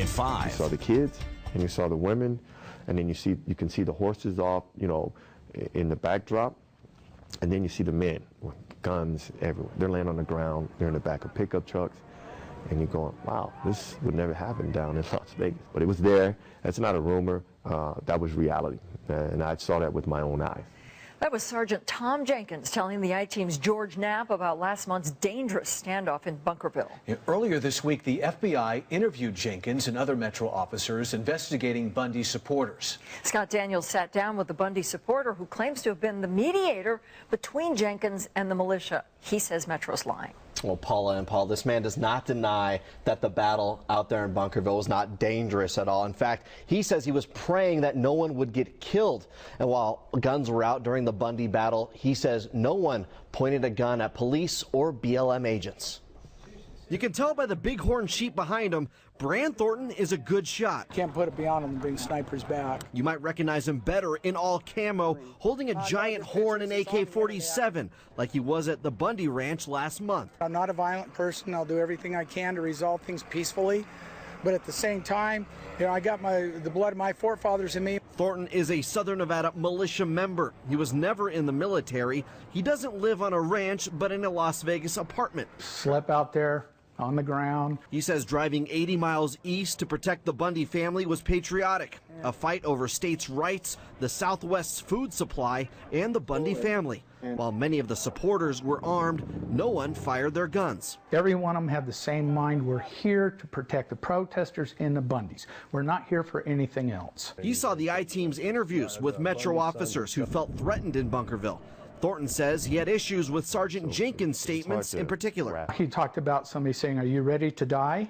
at 5. You saw the kids and you saw the women, and then you can see the horses off, in the backdrop, and then you see the men with guns everywhere. They're laying on the ground, they're in the back of pickup trucks, and you're going, wow, this would never happen down in Las Vegas. But it was there. That's not a rumor. That was reality, and I saw that with my own eyes. That was Sergeant Tom Jenkins telling the I-Team's George Knapp about last month's dangerous standoff in Bunkerville. Earlier this week, the FBI interviewed Jenkins and other Metro officers investigating Bundy supporters. Scott Daniels sat down with the Bundy supporter who claims to have been the mediator between Jenkins and the militia. He says Metro's lying. Well, Paula and Paul, this man does not deny that the battle out there in Bunkerville was not dangerous at all. In fact, he says he was praying that no one would get killed. And while guns were out during the Bundy battle, he says no one pointed a gun at police or BLM agents. You can tell by the bighorn sheep behind him, Bran Thornton is a good shot. Can't put it beyond him to bring snipers back. You might recognize him better in all camo, holding a giant horn and AK-47, like he was at the Bundy Ranch last month. I'm not a violent person. I'll do everything I can to resolve things peacefully. But at the same time, I got the blood of my forefathers in me. Thornton is a Southern Nevada militia member. He was never in the military. He doesn't live on a ranch, but in a Las Vegas apartment. Slept out there on the ground. He says driving 80 miles east to protect the Bundy family was patriotic. A fight over states' rights, the Southwest's food supply, and the Bundy family. While many of the supporters were armed, no one fired their guns. Every one of them had the same mind. We're here to protect the protesters and the Bundys. We're not here for anything else. He saw the I-Team's interviews with Metro officers who felt threatened in Bunkerville. Thornton says he had issues with Sergeant Jenkins' statements in particular. He talked about somebody saying, "Are you ready to die?"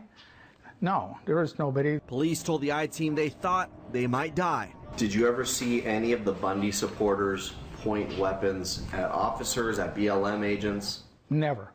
No, there was nobody. Police told the I-Team they thought they might die. Did you ever see any of the Bundy supporters point weapons at officers, at BLM agents? Never,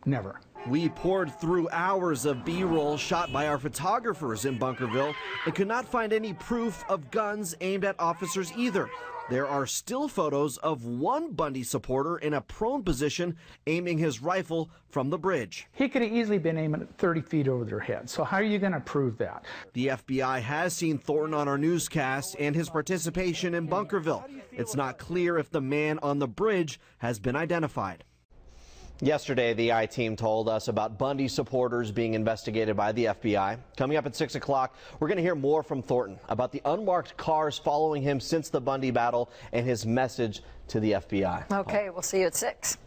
never. We poured through hours of B-roll shot by our photographers in Bunkerville and could not find any proof of guns aimed at officers either. There are still photos of one Bundy supporter in a prone position aiming his rifle from the bridge. He could have easily been aiming at 30 feet over their head. So how are you going to prove that? The FBI has seen Thornton on our newscasts and his participation in Bunkerville. It's not clear if the man on the bridge has been identified. Yesterday, the I-Team told us about Bundy supporters being investigated by the FBI. Coming up at 6 o'clock, we're going to hear more from Thornton about the unmarked cars following him since the Bundy battle and his message to the FBI. Okay, we'll see you at 6.